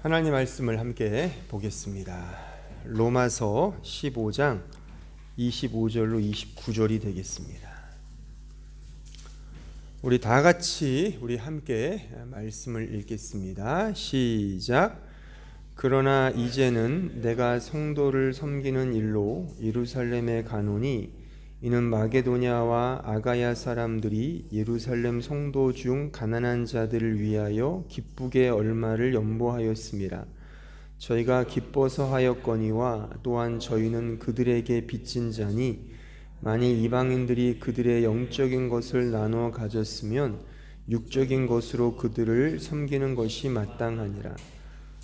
하나님 말씀을 함께 보겠습니다. 로마서 15장 25절로 29절이 되겠습니다. 우리 다 같이 함께 말씀을 읽겠습니다. 시작. 그러나 이제는 내가 성도를 섬기는 일로 예루살렘에 가노니 이는 마게도냐와 아가야 사람들이 예루살렘 성도 중 가난한 자들을 위하여 기쁘게 얼마를 연보하였습니다. 저희가 기뻐서 하였거니와 또한 저희는 그들에게 빚진 자니 만일 이방인들이 그들의 영적인 것을 나누어 가졌으면 육적인 것으로 그들을 섬기는 것이 마땅하니라.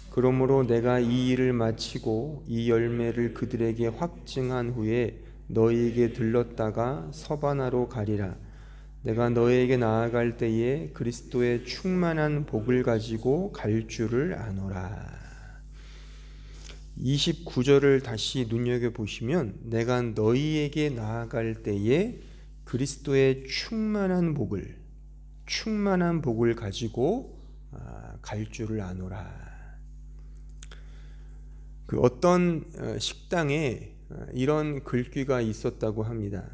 그러므로 내가 이 일을 마치고 이 열매를 그들에게 확증한 후에 너희에게 들렀다가 서바나로 가리라. 내가 너희에게 나아갈 때에 그리스도의 충만한 복을 가지고 갈 줄을 아노라. 29절을 다시 눈여겨보시면 내가 너희에게 나아갈 때에 그리스도의 충만한 복을 가지고 갈 줄을 아노라. 그 어떤 식당에 이런 글귀가 있었다고 합니다.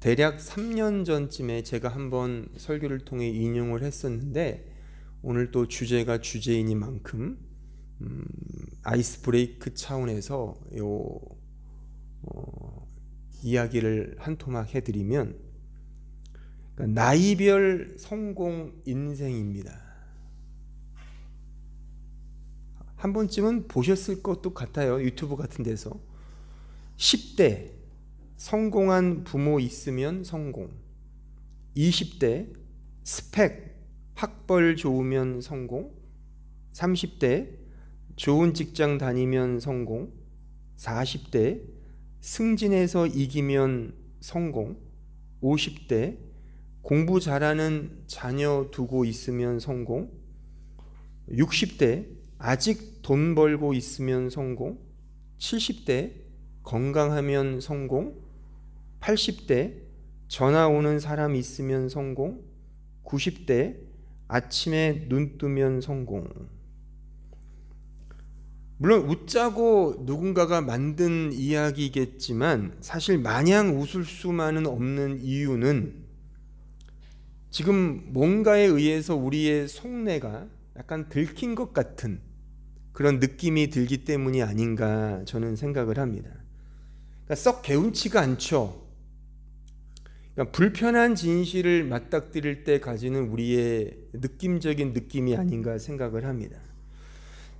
대략 3년 전쯤에 제가 한번 설교를 통해 인용을 했었는데 오늘 또 주제가 주제이니만큼 아이스 브레이크 차원에서 이야기를 한 토막 해드리면, 그러니까 나이별 성공 인생입니다. 한 번쯤은 보셨을 것도 같아요. 유튜브 같은 데서 10대 성공한 부모 있으면 성공, 20대 스펙 학벌 좋으면 성공, 30대 좋은 직장 다니면 성공, 40대 승진해서 이기면 성공, 50대 공부 잘하는 자녀 두고 있으면 성공, 60대 아직 돈 벌고 있으면 성공, 70대 건강하면 성공, 80대 전화 오는 사람 있으면 성공, 90대 아침에 눈 뜨면 성공. 물론 웃자고 누군가가 만든 이야기겠지만 사실 마냥 웃을 수만은 없는 이유는 지금 뭔가에 의해서 우리의 속내가 약간 들킨 것 같은 그런 느낌이 들기 때문이 아닌가 저는 생각을 합니다. 그러니까 썩 개운치가 않죠. 그러니까 불편한 진실을 맞닥뜨릴 때 가지는 우리의 느낌적인 느낌이 아닌가 생각을 합니다.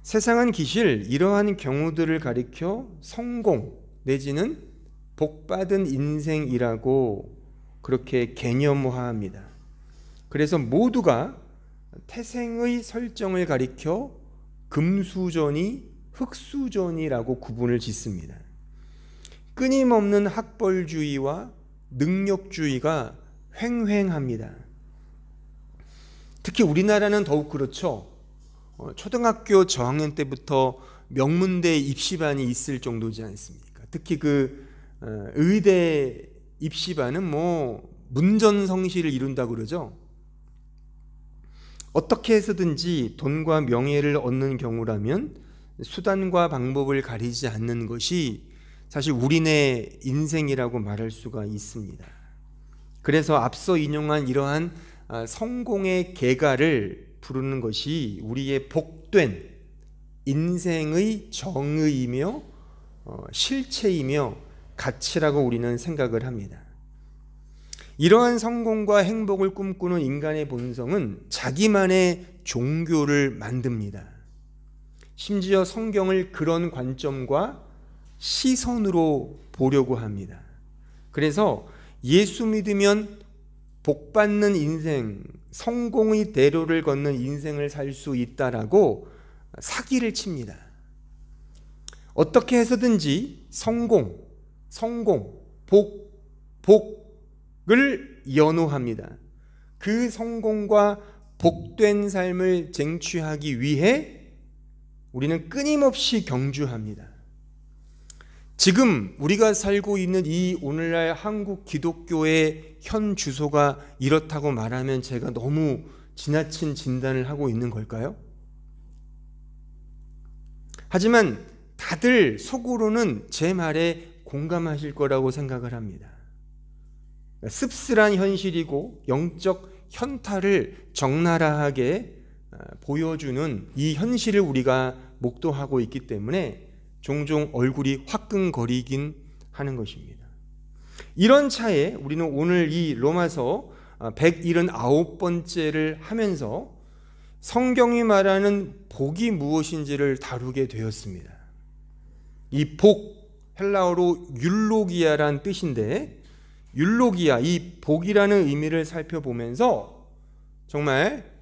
세상은 기실 이러한 경우들을 가리켜 성공 내지는 복받은 인생이라고 그렇게 개념화합니다. 그래서 모두가 태생의 설정을 가리켜 금수저니 흙수저니라고 구분을 짓습니다. 끊임없는 학벌주의와 능력주의가 횡행합니다. 특히 우리나라는 더욱 그렇죠. 초등학교 저학년 때부터 명문대 입시반이 있을 정도지 않습니까? 특히 의대 입시반은 문전성시를 이룬다고 그러죠. 어떻게 해서든지 돈과 명예를 얻는 경우라면 수단과 방법을 가리지 않는 것이 사실 우리네 인생이라고 말할 수가 있습니다. 그래서 앞서 인용한 이러한 성공의 계가를 부르는 것이 우리의 복된 인생의 정의이며 실체이며 가치라고 우리는 생각을 합니다. 이러한 성공과 행복을 꿈꾸는 인간의 본성은 자기만의 종교를 만듭니다. 심지어 성경을 그런 관점과 시선으로 보려고 합니다. 그래서 예수 믿으면 복받는 인생, 성공의 대로를 걷는 인생을 살 수 있다라고 사기를 칩니다. 어떻게 해서든지 성공, 복을 연호합니다. 그 성공과 복된 삶을 쟁취하기 위해 우리는 끊임없이 경주합니다. 지금 우리가 살고 있는 이 오늘날 한국 기독교의 현 주소가 이렇다고 말하면 제가 너무 지나친 진단을 하고 있는 걸까요? 하지만 다들 속으로는 제 말에 공감하실 거라고 생각을 합니다. 씁쓸한 현실이고 영적 현타를 적나라하게 보여주는 이 현실을 우리가 목도하고 있기 때문에 종종 얼굴이 화끈거리긴 하는 것입니다. 이런 차에 우리는 오늘 이 로마서 179번째를 하면서 성경이 말하는 복이 무엇인지를 다루게 되었습니다. 이 복, 헬라어로 율로기아란 뜻인데, 율로기아, 이 복이라는 의미를 살펴보면서 정말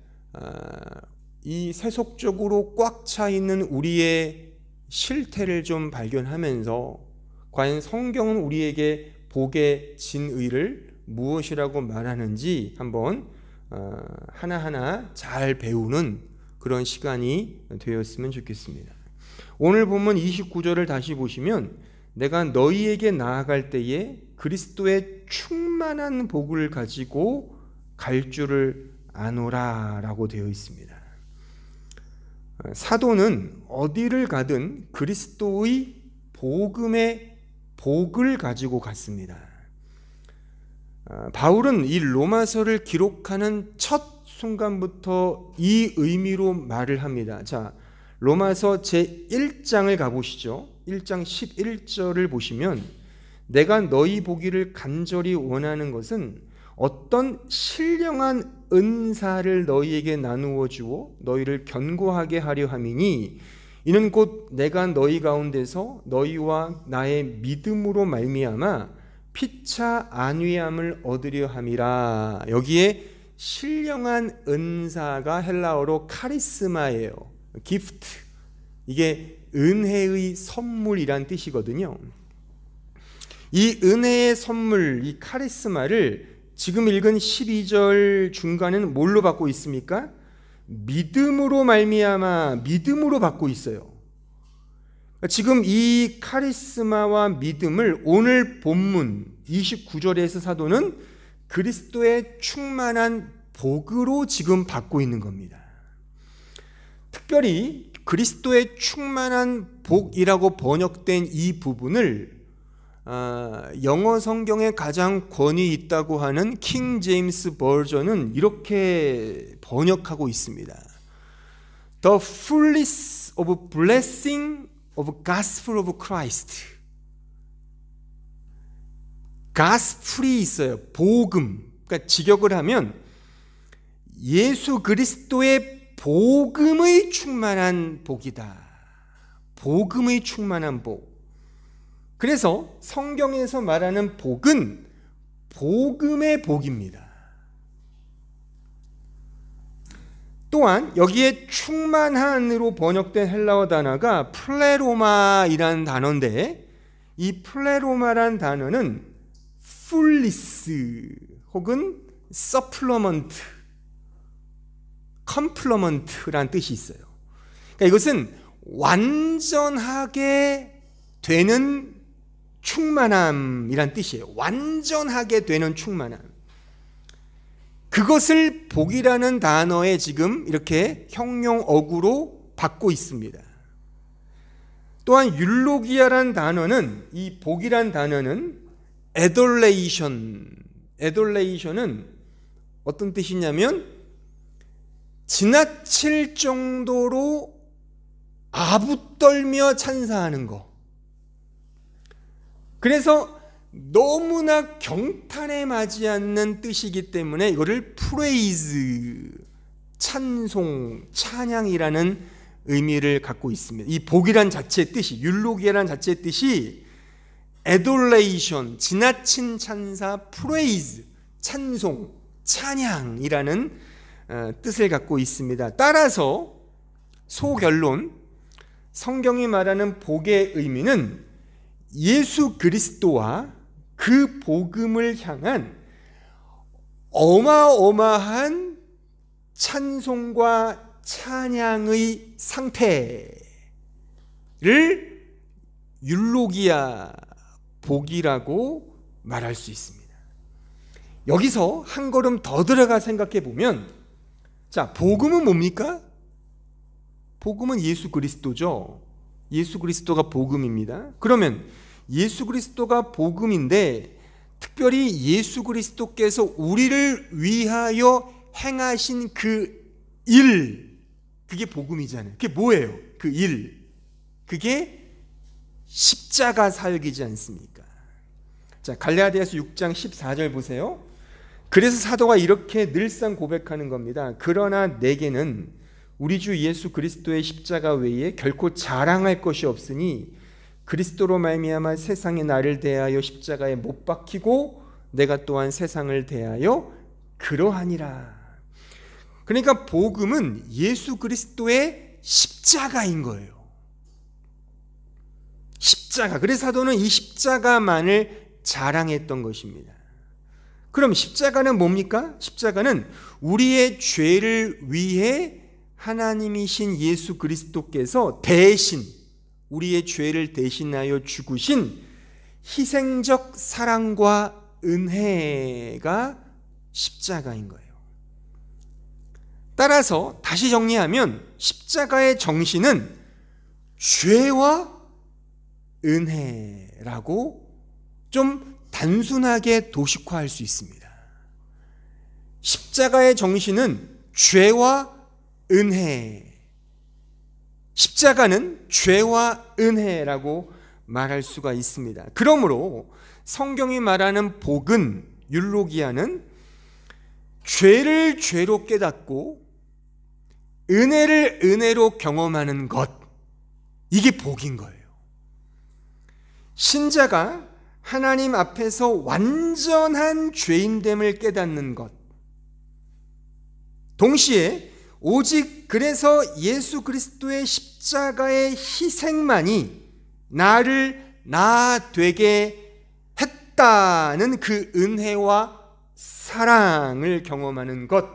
이 세속적으로 꽉 차 있는 우리의 실태를 좀 발견하면서 과연 성경은 우리에게 복의 진의를 무엇이라고 말하는지 한번 하나하나 잘 배우는 그런 시간이 되었으면 좋겠습니다. 오늘 본문 29절을 다시 보시면 내가 너희에게 나아갈 때에 그리스도의 충만한 복을 가지고 갈 줄을 아노라 라고 되어 있습니다. 사도는 어디를 가든 그리스도의 복음의 복을 가지고 갔습니다. 바울은 이 로마서를 기록하는 첫 순간부터 이 의미로 말을 합니다. 자, 로마서 제1장을 가보시죠. 1장 11절을 보시면 내가 너희 보기를 간절히 원하는 것은 어떤 신령한 은사를 너희에게 나누어 주어 너희를 견고하게 하려 함이니 이는 곧 내가 너희 가운데서 너희와 나의 믿음으로 말미암아 피차 안위함을 얻으려 함이라. 여기에 신령한 은사가 헬라어로 카리스마예요. 기프트. 이게 은혜의 선물이란 뜻이거든요. 이 은혜의 선물, 이 카리스마를 지금 읽은 12절 중간은 뭘로 받고 있습니까? 믿음으로 말미암아 믿음으로 받고 있어요. 지금 이 카리스마와 믿음을 오늘 본문 29절에서 사도는 그리스도의 충만한 복으로 지금 받고 있는 겁니다. 특별히 그리스도의 충만한 복이라고 번역된 이 부분을 영어 성경에 가장 권위 있다고 하는 킹 제임스 버전은 이렇게 번역하고 있습니다. The fullness of blessing of gospel of Christ. gospel이 있어요. 복음. 그러니까 직역을 하면 예수 그리스도의 복음의 충만한 복이다. 복음의 충만한 복. 그래서 성경에서 말하는 복은 복음의 복입니다. 또한 여기에 충만한으로 번역된 헬라어 단어가 플레로마이라는 단어인데 이 플레로마란 단어는 풀리스 혹은 서플러먼트, 컴플러먼트라는 뜻이 있어요. 그러니까 이것은 완전하게 되는 충만함이란 뜻이에요. 완전하게 되는 충만함. 그것을 복이라는 단어에 지금 이렇게 형용어구로 받고 있습니다. 또한 율로기아란 단어는 이 복이란 단어는 에돌레이션은 어떤 뜻이냐면 지나칠 정도로 아부떨며 찬사하는 거. 그래서 너무나 경탄에 맞지 않는 뜻이기 때문에 이거를 프레이즈, 찬송, 찬양이라는 의미를 갖고 있습니다. 이 복이란 자체의 뜻이, 율로기아란 자체의 뜻이 에돌레이션, 지나친 찬사, 프레이즈, 찬송, 찬양이라는 뜻을 갖고 있습니다. 따라서 소결론, 성경이 말하는 복의 의미는 예수 그리스도와 그 복음을 향한 어마어마한 찬송과 찬양의 상태를 율로기아 복이라고 말할 수 있습니다. 여기서 한 걸음 더 들어가 생각해 보면, 자, 복음은 뭡니까? 복음은 예수 그리스도죠. 예수 그리스도가 복음입니다. 그러면 예수 그리스도가 복음인데 특별히 예수 그리스도께서 우리를 위하여 행하신 그 일, 그게 복음이잖아요. 그게 뭐예요? 그 일, 그게 십자가 사역이지 않습니까? 자, 갈라디아서 6장 14절 보세요. 그래서 사도가 이렇게 늘상 고백하는 겁니다. 그러나 내게는 우리 주 예수 그리스도의 십자가 외에 결코 자랑할 것이 없으니 그리스도로 말미암아 세상이 나를 대하여 십자가에 못 박히고 내가 또한 세상을 대하여 그러하니라. 그러니까 복음은 예수 그리스도의 십자가인 거예요. 십자가. 그래서 사도는 이 십자가만을 자랑했던 것입니다. 그럼 십자가는 뭡니까? 십자가는 우리의 죄를 위해 하나님이신 예수 그리스도께서 대신 우리의 죄를 대신하여 죽으신 희생적 사랑과 은혜가 십자가인 거예요. 따라서 다시 정리하면 십자가의 정신은 죄와 은혜라고 좀 단순하게 도식화할 수 있습니다. 십자가의 정신은 죄와 은혜, 십자가는 죄와 은혜라고 말할 수가 있습니다. 그러므로 성경이 말하는 복은, 율로기아는 죄를 죄로 깨닫고 은혜를 은혜로 경험하는 것, 이게 복인 거예요. 신자가 하나님 앞에서 완전한 죄인됨을 깨닫는 것, 동시에 오직 그래서 예수 그리스도의 십자가의 희생만이 나를 나 되게 했다는 그 은혜와 사랑을 경험하는 것,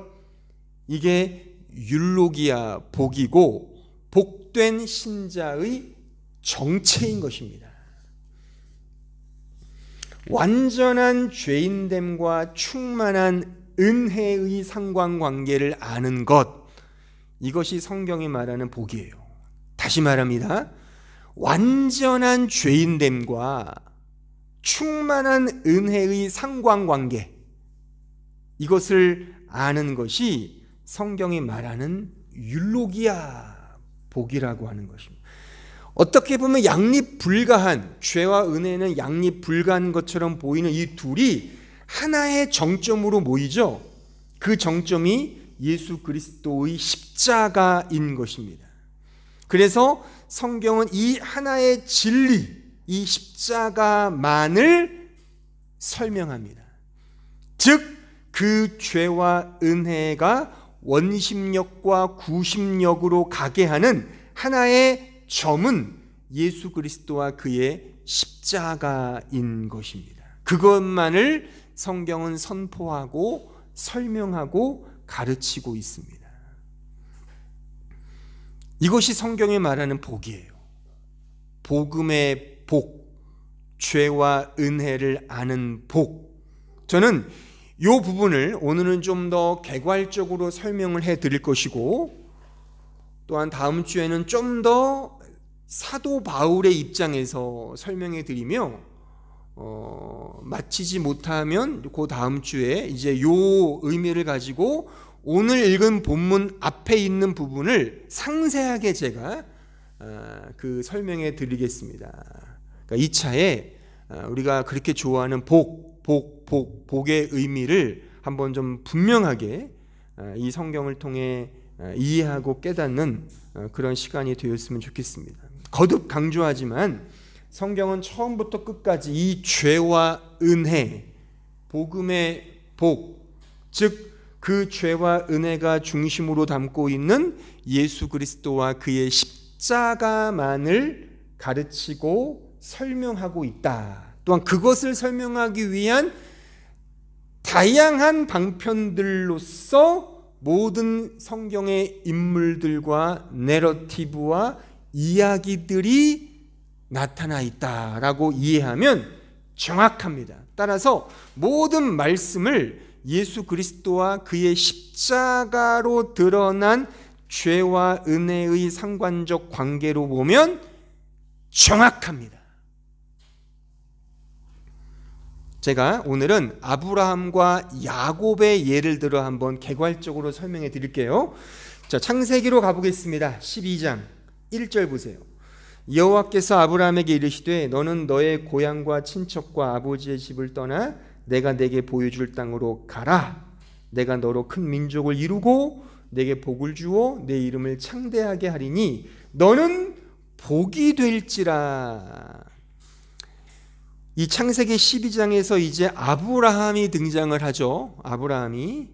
이게 율로기아 복이고 복된 신자의 정체인 것입니다. 완전한 죄인됨과 충만한 은혜의 상관관계를 아는 것, 이것이 성경이 말하는 복이에요. 다시 말합니다. 완전한 죄인됨과 충만한 은혜의 상관관계, 이것을 아는 것이 성경이 말하는 율로기아 복이라고 하는 것입니다. 어떻게 보면 양립불가한, 죄와 은혜는 양립불가한 것처럼 보이는 이 둘이 하나의 정점으로 모이죠. 그 정점이 예수 그리스도의 십자가인 것입니다. 그래서 성경은 이 하나의 진리, 이 십자가만을 설명합니다. 즉 그 죄와 은혜가 원심력과 구심력으로 가게 하는 하나의 점은 예수 그리스도와 그의 십자가인 것입니다. 그것만을 성경은 선포하고 설명하고 가르치고 있습니다. 이것이 성경이 말하는 복이에요. 복음의 복, 죄와 은혜를 아는 복. 저는 이 부분을 오늘은 좀 더 개괄적으로 설명을 해드릴 것이고, 또한 다음 주에는 좀 더 사도 바울의 입장에서 설명해 드리며 마치지 못하면 그 다음 주에 이제 요 의미를 가지고 오늘 읽은 본문 앞에 있는 부분을 상세하게 제가 그 설명해 드리겠습니다. 그러니까 2차에 우리가 그렇게 좋아하는 복의 의미를 한번 좀 분명하게 이 성경을 통해 이해하고 깨닫는 그런 시간이 되었으면 좋겠습니다. 거듭 강조하지만 성경은 처음부터 끝까지 이 죄와 은혜, 복음의 복, 즉 그 죄와 은혜가 중심으로 담고 있는 예수 그리스도와 그의 십자가만을 가르치고 설명하고 있다. 또한 그것을 설명하기 위한 다양한 방편들로서 모든 성경의 인물들과 내러티브와 이야기들이 나타나 있다라고 이해하면 정확합니다. 따라서 모든 말씀을 예수 그리스도와 그의 십자가로 드러난 죄와 은혜의 상관적 관계로 보면 정확합니다. 제가 오늘은 아브라함과 야곱의 예를 들어 한번 개괄적으로 설명해 드릴게요. 자, 창세기로 가보겠습니다. 12장 1절 보세요. 여호와께서 아브라함에게 이르시되 너는 너의 고향과 친척과 아버지의 집을 떠나 내가 내게 보여줄 땅으로 가라. 내가 너로 큰 민족을 이루고 내게 복을 주어 내 이름을 창대하게 하리니 너는 복이 될지라. 이 창세기 12장에서 이제 아브라함이 등장을 하죠. 아브라함이.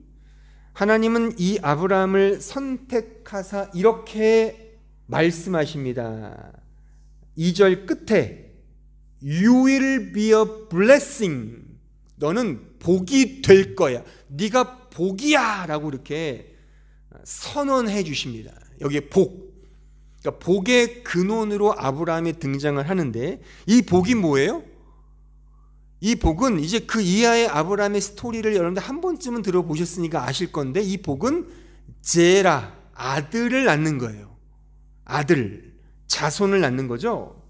하나님은 이 아브라함을 선택하사 이렇게 말씀하십니다. 2절 끝에 You will be a blessing. 너는 복이 될 거야. 네가 복이야 라고 이렇게 선언해 주십니다. 여기에 복. 그러니까 복의 근원으로 아브라함이 등장을 하는데 이 복이 뭐예요? 이 복은 이제 그 이하의 아브라함의 스토리를 여러분들 한 번쯤은 들어보셨으니까 아실 건데 이 복은 제라, 아들을 낳는 거예요. 아들, 자손을 낳는 거죠.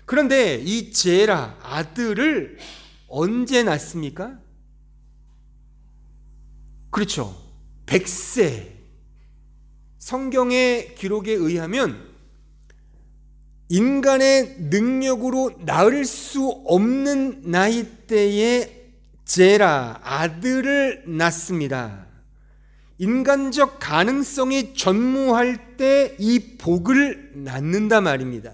그런데 이 제라, 아들을 언제 낳습니까? 그렇죠. 100세. 성경의 기록에 의하면 인간의 능력으로 낳을 수 없는 나이대에 제라, 아들을 낳습니다. 인간적 가능성이 전무할 때 이 복을 낳는다 말입니다.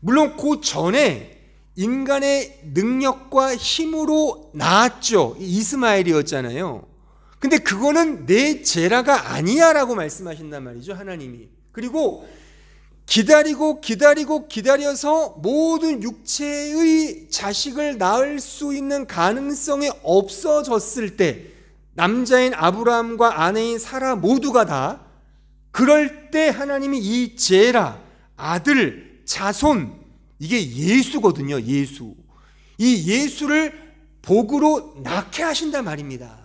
물론 그 전에 인간의 능력과 힘으로 낳았죠. 이스마엘이었잖아요. 근데 그거는 내 제라가 아니야 라고 말씀하신단 말이죠, 하나님이. 그리고 기다려서 모든 육체의 자식을 낳을 수 있는 가능성이 없어졌을 때 남자인 아브라함과 아내인 사라 모두가 다 그럴 때 하나님이 이 제라, 아들, 자손, 이게 예수거든요. 예수. 이 예수를 복으로 낳게 하신단 말입니다.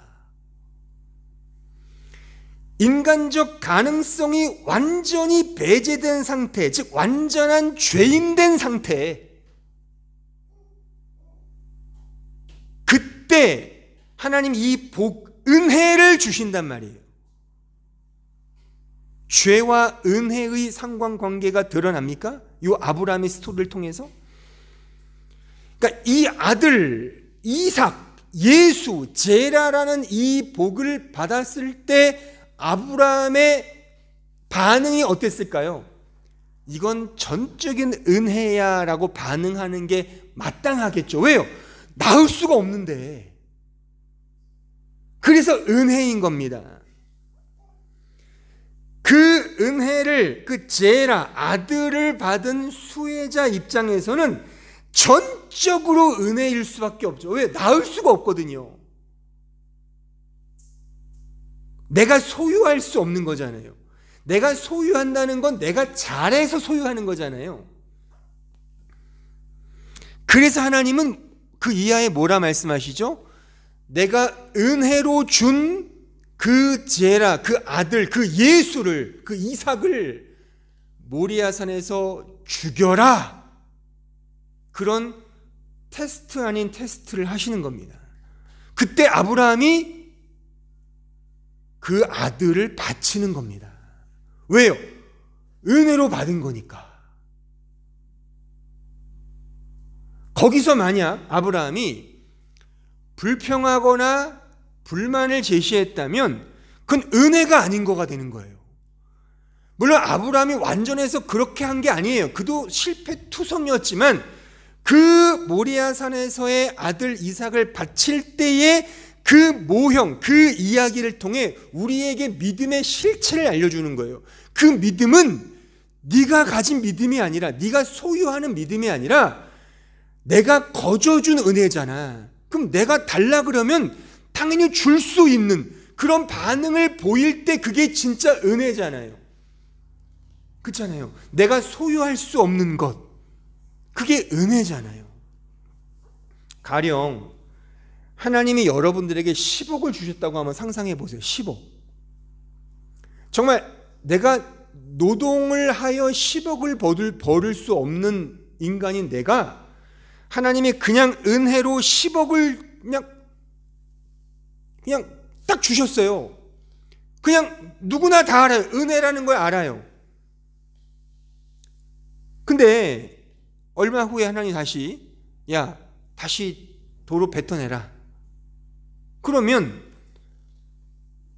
인간적 가능성이 완전히 배제된 상태, 즉 완전한 죄인된 상태, 그때 하나님 이 복, 은혜를 주신단 말이에요. 죄와 은혜의 상관관계가 드러납니까? 이 아브라함의 스토리를 통해서. 그러니까 이 아들 이삭, 예수, 제라라는 이 복을 받았을 때 아브라함의 반응이 어땠을까요? 이건 전적인 은혜야 라고 반응하는 게 마땅하겠죠. 왜요? 낳을 수가 없는데. 그래서 은혜인 겁니다. 그 은혜를, 그 제라, 아들을 받은 수혜자 입장에서는 전적으로 은혜일 수밖에 없죠. 왜? 낳을 수가 없거든요. 내가 소유할 수 없는 거잖아요. 내가 소유한다는 건 내가 잘해서 소유하는 거잖아요. 그래서 하나님은 그 이하에 뭐라 말씀하시죠? 내가 은혜로 준 그 제라, 그 아들, 그 예수를, 그 이삭을 모리아산에서 죽여라. 그런 테스트 아닌 테스트를 하시는 겁니다. 그때 아브라함이 그 아들을 바치는 겁니다. 왜요? 은혜로 받은 거니까. 거기서 만약 아브라함이 불평하거나 불만을 제시했다면 그건 은혜가 아닌 거가 되는 거예요. 물론 아브라함이 완전해서 그렇게 한 게 아니에요. 그도 실패투성이었지만 그 모리아산에서의 아들 이삭을 바칠 때의 그 모형, 그 이야기를 통해 우리에게 믿음의 실체를 알려주는 거예요. 그 믿음은 네가 가진 믿음이 아니라, 네가 소유하는 믿음이 아니라 내가 거저준 은혜잖아. 그럼 내가 달라 그러면 당연히 줄 수 있는 그런 반응을 보일 때 그게 진짜 은혜잖아요. 그렇잖아요. 내가 소유할 수 없는 것, 그게 은혜잖아요. 가령 하나님이 여러분들에게 10억을 주셨다고 한번 상상해 보세요. 10억. 정말 내가 노동을 하여 10억을 벌을 수 없는 인간인 내가 하나님이 그냥 은혜로 10억을 그냥 딱 주셨어요. 그냥 누구나 다 알아요. 은혜라는 걸 알아요. 근데 얼마 후에 하나님이 다시 도로 뱉어내라. 그러면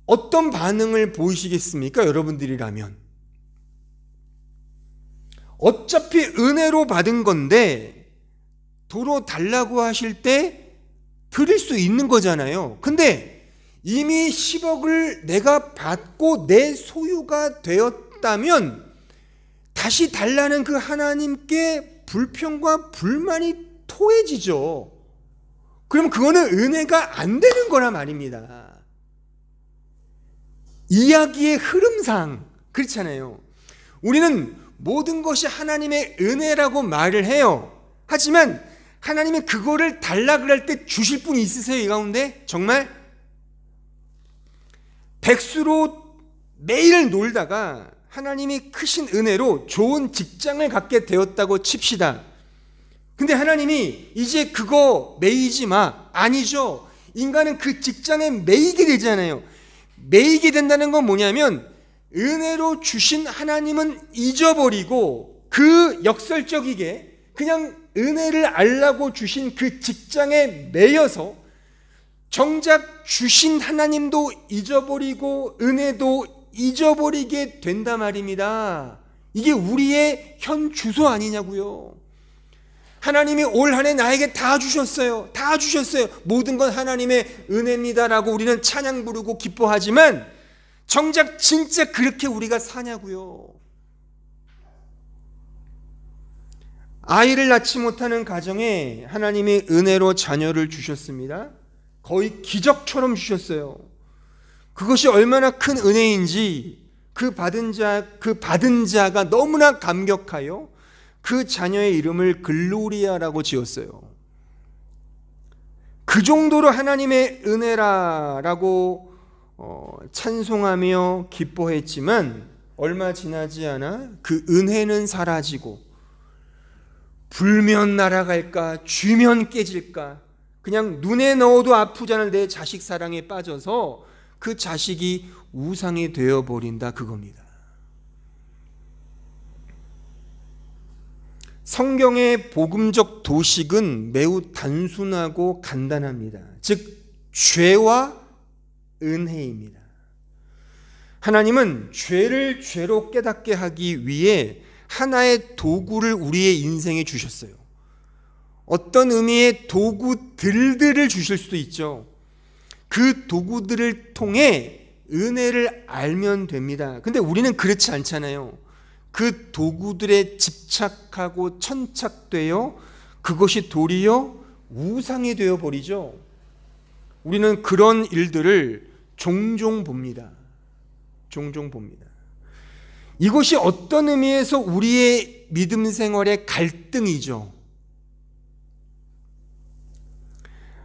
어떤 반응을 보이시겠습니까? 여러분들이라면. 어차피 은혜로 받은 건데 도로 달라고 하실 때 드릴 수 있는 거잖아요. 근데 이미 10억을 내가 받고 내 소유가 되었다면 다시 달라는 그 하나님께 불평과 불만이 토해지죠. 그럼 그거는 은혜가 안 되는 거란 말입니다. 이야기의 흐름상 그렇잖아요. 우리는 모든 것이 하나님의 은혜라고 말을 해요. 하지만 하나님이 그거를 달라 그럴 때 주실 분이 있으세요? 이 가운데? 정말? 백수로 매일 놀다가 하나님이 크신 은혜로 좋은 직장을 갖게 되었다고 칩시다. 근데 하나님이 이제 그거 매이지 마. 아니죠. 인간은 그 직장에 매이게 되잖아요. 매이게 된다는 건 뭐냐면 은혜로 주신 하나님은 잊어버리고 그 역설적이게 그냥 은혜를 알라고 주신 그 직장에 매여서 정작 주신 하나님도 잊어버리고 은혜도 잊어버리게 된단 말입니다. 이게 우리의 현 주소 아니냐고요. 하나님이 올 한 해 나에게 다 주셨어요. 다 주셨어요. 모든 건 하나님의 은혜입니다라고 우리는 찬양 부르고 기뻐하지만 정작 진짜 그렇게 우리가 사냐고요. 아이를 낳지 못하는 가정에 하나님이 은혜로 자녀를 주셨습니다. 거의 기적처럼 주셨어요. 그것이 얼마나 큰 은혜인지 그 받은 자가 너무나 감격하여 그 자녀의 이름을 글로리아라고 지었어요. 그 정도로 하나님의 은혜라고 찬송하며 기뻐했지만 얼마 지나지 않아 그 은혜는 사라지고 불면 날아갈까 쥐면 깨질까 그냥 눈에 넣어도 아프지 않을 내 자식 사랑에 빠져서 그 자식이 우상이 되어버린다 그겁니다. 성경의 복음적 도식은 매우 단순하고 간단합니다. 즉 죄와 은혜입니다. 하나님은 죄를 죄로 깨닫게 하기 위해 하나의 도구를 우리의 인생에 주셨어요. 어떤 의미의 도구들을 주실 수도 있죠. 그 도구들을 통해 은혜를 알면 됩니다. 근데 우리는 그렇지 않잖아요. 그 도구들에 집착하고 천착되어 그것이 도리어 우상이 되어버리죠. 우리는 그런 일들을 종종 봅니다. 종종 봅니다. 이것이 어떤 의미에서 우리의 믿음 생활의 갈등이죠.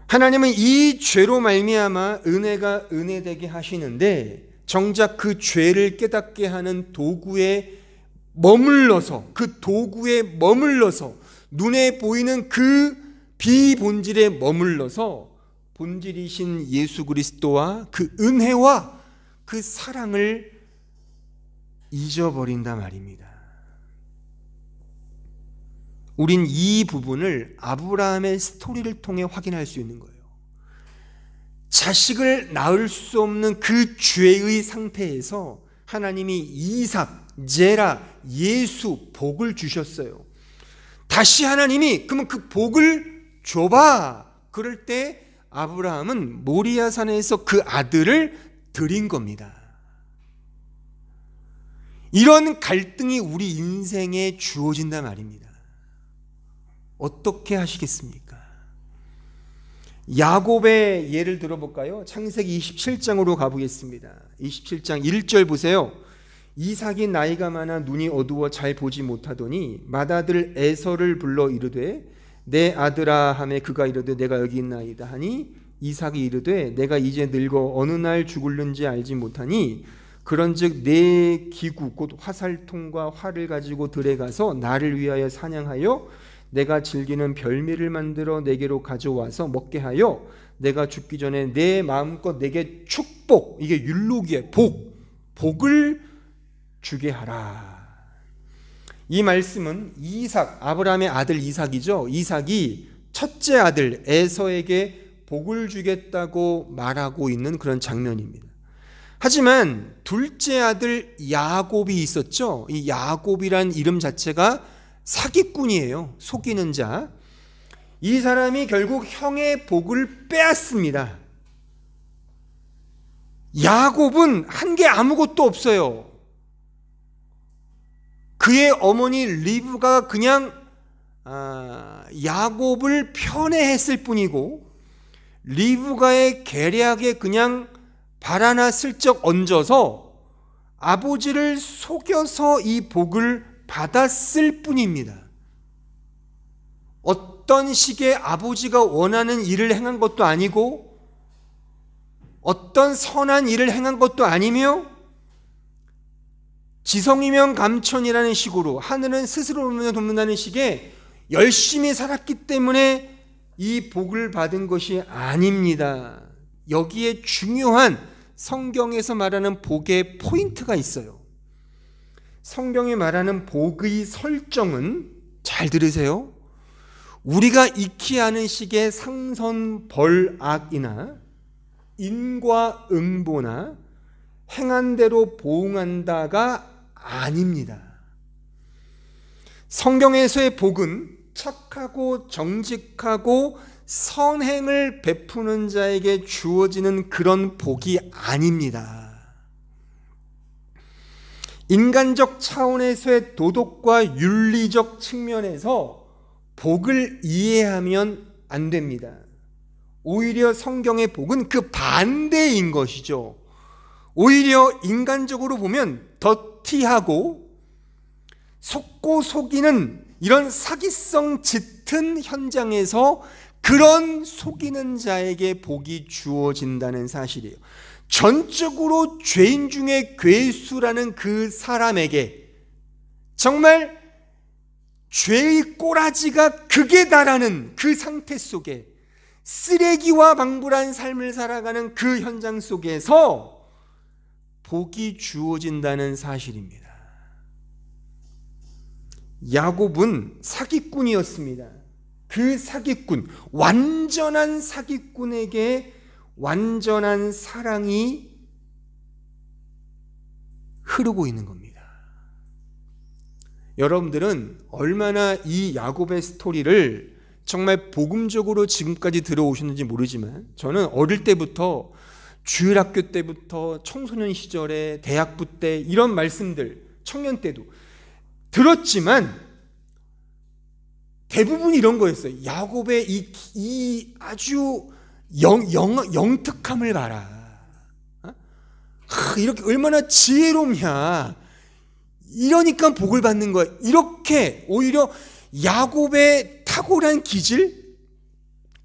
하나님은 이 죄로 말미암아 은혜가 은혜되게 하시는데 정작 그 죄를 깨닫게 하는 도구에 머물러서 눈에 보이는 그 비본질에 머물러서 본질이신 예수 그리스도와 그 은혜와 그 사랑을 잊어버린다 말입니다. 우린 이 부분을 아브라함의 스토리를 통해 확인할 수 있는 거예요. 자식을 낳을 수 없는 그 죄의 상태에서 하나님이 이삭, 제라, 예수, 복을 주셨어요. 다시 하나님이 그러면 그 복을 줘봐. 그럴 때 아브라함은 모리아산에서 그 아들을 드린 겁니다. 이런 갈등이 우리 인생에 주어진단 말입니다. 어떻게 하시겠습니까? 야곱의 예를 들어볼까요? 창세기 27장으로 가보겠습니다. 27장 1절 보세요. 이삭이 나이가 많아 눈이 어두워 잘 보지 못하더니 맏아들 에서를 불러 이르되 내 아들아 하매 그가 이르되 내가 여기 있나이다 하니 이삭이 이르되 내가 이제 늙어 어느 날 죽을는지 알지 못하니 그런즉 내 기구 곧 화살통과 활을 가지고 들에 가서 나를 위하여 사냥하여 내가 즐기는 별미를 만들어 내게로 가져와서 먹게 하여 내가 죽기 전에 내 마음껏 내게 축복, 이게 율로기에 복을 주게 하라. 이 말씀은 이삭, 아브라함의 아들 이삭이죠. 이삭이 첫째 아들 에서에게 복을 주겠다고 말하고 있는 그런 장면입니다. 하지만 둘째 아들 야곱이 있었죠. 이 야곱이란 이름 자체가 사기꾼이에요. 속이는 자. 이 사람이 결국 형의 복을 빼앗습니다. 야곱은 한 게 아무것도 없어요. 그의 어머니 리브가 그냥 야곱을 편애했을 뿐이고, 리브가의 계략에 그냥 발 하나 슬쩍 얹어서 아버지를 속여서 이 복을 받았을 뿐입니다. 어떤 식의 아버지가 원하는 일을 행한 것도 아니고, 어떤 선한 일을 행한 것도 아니며, 지성이면 감천이라는 식으로 하늘은 스스로 돕는다는 식의 열심히 살았기 때문에 이 복을 받은 것이 아닙니다. 여기에 중요한 성경에서 말하는 복의 포인트가 있어요. 성경이 말하는 복의 설정은, 잘 들으세요, 우리가 익히 아는 식의 상선벌악이나 인과응보나 행한 대로 보응한다가 아닙니다. 성경에서의 복은 착하고 정직하고 선행을 베푸는 자에게 주어지는 그런 복이 아닙니다. 인간적 차원에서의 도덕과 윤리적 측면에서 복을 이해하면 안 됩니다. 오히려 성경의 복은 그 반대인 것이죠. 오히려 인간적으로 보면 더티하고 속고 속이는 이런 사기성 짙은 현장에서 그런 속이는 자에게 복이 주어진다는 사실이에요. 전적으로 죄인 중에 괴수라는 그 사람에게 정말 죄의 꼬라지가 극에 달하는 그 상태 속에 쓰레기와 방불한 삶을 살아가는 그 현장 속에서 복이 주어진다는 사실입니다. 야곱은 사기꾼이었습니다. 그 사기꾼, 완전한 사기꾼에게 완전한 사랑이 흐르고 있는 겁니다. 여러분들은 얼마나 이 야곱의 스토리를 정말 복음적으로 지금까지 들어오셨는지 모르지만, 저는 어릴 때부터, 주일학교 때부터, 청소년 시절에, 대학부 때 이런 말씀들, 청년 때도 들었지만 대부분 이런 거였어요. 야곱의 이 아주 영특함을 봐라. 이렇게 얼마나 지혜롭냐. 이러니까 복을 받는 거야. 이렇게 오히려 야곱의 탁월한 기질,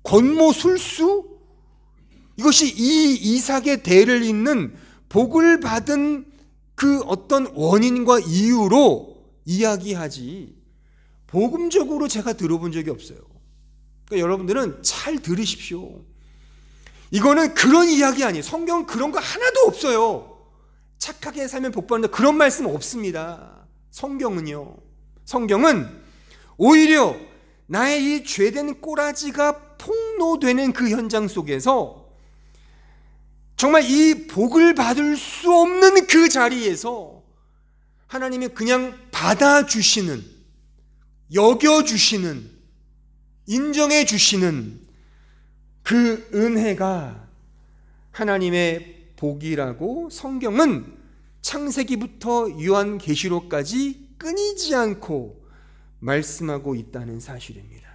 권모술수, 이것이 이 이삭의 대를 잇는 복을 받은 그 어떤 원인과 이유로 이야기하지, 복음적으로 제가 들어본 적이 없어요. 그러니까 여러분들은 잘 들으십시오. 이거는 그런 이야기 아니에요. 성경은 그런 거 하나도 없어요. 착하게 살면 복 받는다, 그런 말씀 없습니다. 성경은요, 성경은 오히려 나의 이 죄된 꼬라지가 폭로되는 그 현장 속에서 정말 이 복을 받을 수 없는 그 자리에서 하나님이 그냥 받아주시는, 여겨주시는, 인정해주시는 그 은혜가 하나님의 복이라고 성경은 창세기부터 요한계시록까지 끊이지 않고 말씀하고 있다는 사실입니다.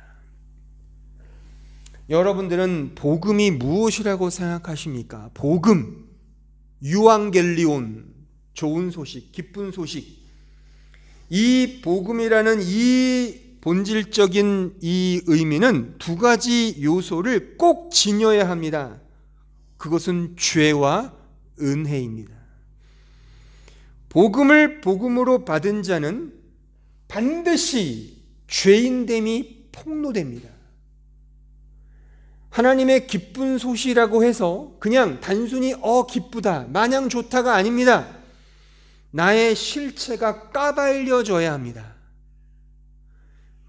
여러분들은 복음이 무엇이라고 생각하십니까? 복음, 유앙겔리온, 좋은 소식, 기쁜 소식. 이 복음이라는 이 본질적인 이 의미는 두 가지 요소를 꼭 지녀야 합니다. 그것은 죄와 은혜입니다. 복음을 복음으로 받은 자는 반드시 죄인됨이 폭로됩니다. 하나님의 기쁜 소식이라고 해서 그냥 단순히 기쁘다, 마냥 좋다가 아닙니다. 나의 실체가 까발려져야 합니다.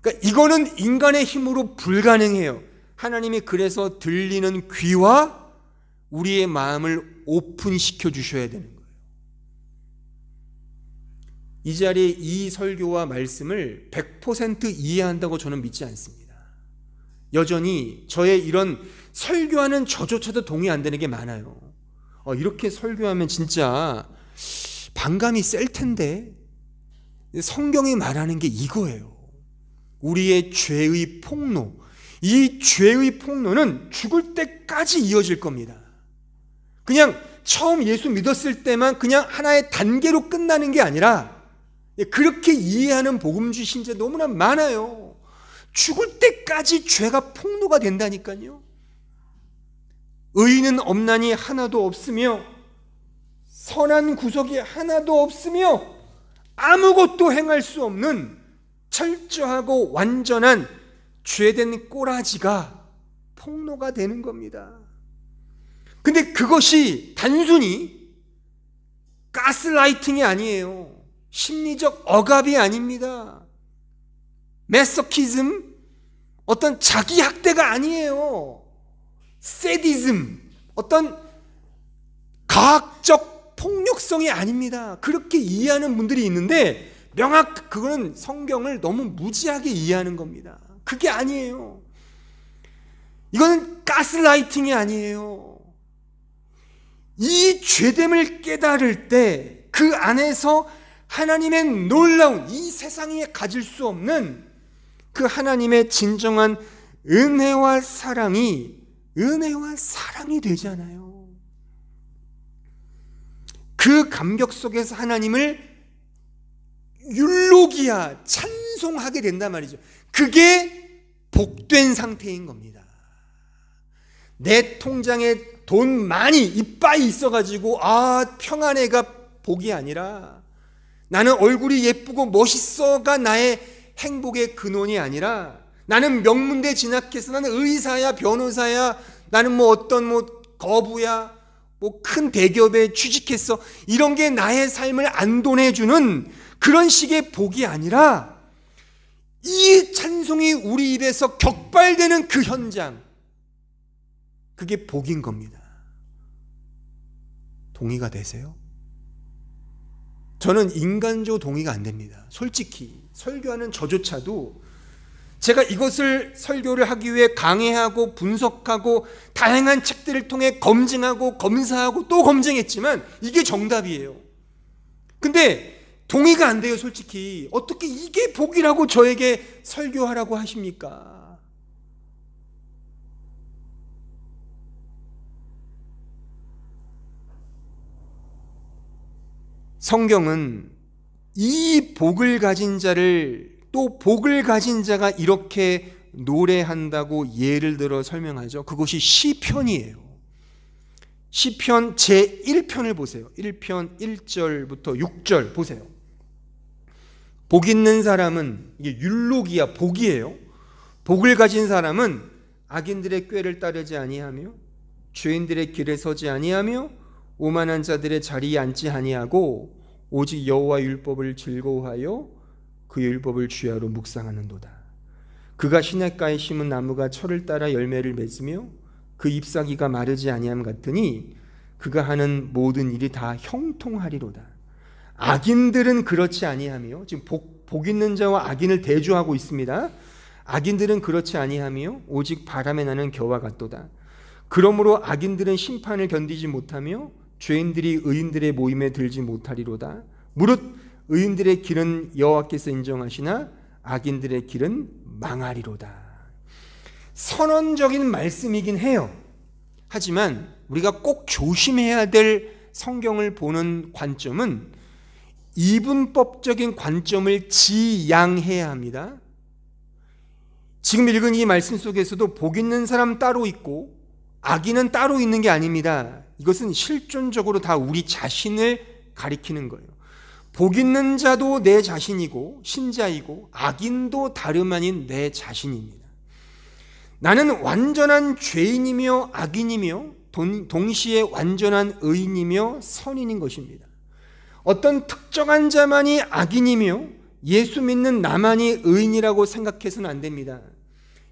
그러니까 이거는 인간의 힘으로 불가능해요. 하나님이 그래서 들리는 귀와 우리의 마음을 오픈시켜 주셔야 되는 거예요. 이 자리에 이 설교와 말씀을 100% 이해한다고 저는 믿지 않습니다. 여전히 저의 이런 설교하는 저조차도 동의 안 되는 게 많아요. 이렇게 설교하면 진짜 반감이 셀 텐데. 성경이 말하는 게 이거예요. 우리의 죄의 폭로, 이 죄의 폭로는 죽을 때까지 이어질 겁니다. 그냥 처음 예수 믿었을 때만 그냥 하나의 단계로 끝나는 게 아니라 그렇게 이해하는 복음주의 신자 너무나 많아요. 죽을 때까지 죄가 폭로가 된다니까요. 의인은 없나니 하나도 없으며 선한 구석이 하나도 없으며 아무것도 행할 수 없는 철저하고 완전한 죄된 꼬라지가 폭로가 되는 겁니다. 근데 그것이 단순히 가스라이팅이 아니에요. 심리적 억압이 아닙니다. 메소키즘, 어떤 자기 학대가 아니에요. 세디즘, 어떤 과학적 폭력성이 아닙니다. 그렇게 이해하는 분들이 있는데 그거는 성경을 너무 무지하게 이해하는 겁니다. 그게 아니에요. 이거는 가스라이팅이 아니에요. 이 죄됨을 깨달을 때 그 안에서 하나님의 놀라운, 이 세상에 가질 수 없는 그 하나님의 진정한 은혜와 사랑이 되잖아요. 그 감격 속에서 하나님을 율로기야, 찬송하게 된단 말이죠. 그게 복된 상태인 겁니다. 내 통장에 돈 많이 이빠이 있어가지고 평안해가 복이 아니라, 나는 얼굴이 예쁘고 멋있어가 나의 행복의 근원이 아니라, 나는 명문대 진학해서 나는 의사야 변호사야, 나는 어떤 거부야, 큰 대기업에 취직했어, 이런 게 나의 삶을 안돈해주는 그런 식의 복이 아니라, 이 찬송이 우리 입에서 격발되는 그 현장, 그게 복인 겁니다. 동의가 되세요? 저는 인간적으로 동의가 안 됩니다. 솔직히 설교하는 저조차도 제가 이것을 설교를 하기 위해 강해하고 분석하고 다양한 책들을 통해 검증하고 검사하고 또 검증했지만 이게 정답이에요. 근데 동의가 안 돼요. 솔직히 어떻게 이게 복이라고 저에게 설교하라고 하십니까? 성경은 이 복을 가진 자를, 또 복을 가진 자가 이렇게 노래한다고 예를 들어 설명하죠. 그것이 시편이에요. 시편 제1편을 보세요. 1편 1절부터 6절 보세요. 복 있는 사람은, 이게 율로기야, 복이에요. 복을 가진 사람은 악인들의 꾀를 따르지 아니하며 죄인들의 길에 서지 아니하며 오만한 자들의 자리에 앉지 아니하고 오직 여호와 율법을 즐거워하여 그 율법을 주야로 묵상하는도다. 그가 시냇가에 심은 나무가 철을 따라 열매를 맺으며 그 잎사귀가 마르지 아니함 같으니 그가 하는 모든 일이 다 형통하리로다. 악인들은 그렇지 아니하며, 지금 복 있는 자와 악인을 대조하고 있습니다. 악인들은 그렇지 아니하며 오직 바람에 나는 겨와 같도다. 그러므로 악인들은 심판을 견디지 못하며 죄인들이 의인들의 모임에 들지 못하리로다. 무릇 의인들의 길은 여호와께서 인정하시나 악인들의 길은 망하리로다. 선언적인 말씀이긴 해요. 하지만 우리가 꼭 조심해야 될 성경을 보는 관점은 이분법적인 관점을 지양해야 합니다. 지금 읽은 이 말씀 속에서도 복 있는 사람 따로 있고 악인은 따로 있는 게 아닙니다. 이것은 실존적으로 다 우리 자신을 가리키는 거예요. 복 있는 자도 내 자신이고 신자이고 악인도 다름 아닌 내 자신입니다. 나는 완전한 죄인이며 악인이며 동시에 완전한 의인이며 선인인 것입니다. 어떤 특정한 자만이 악인이며 예수 믿는 나만이 의인이라고 생각해서는 안 됩니다.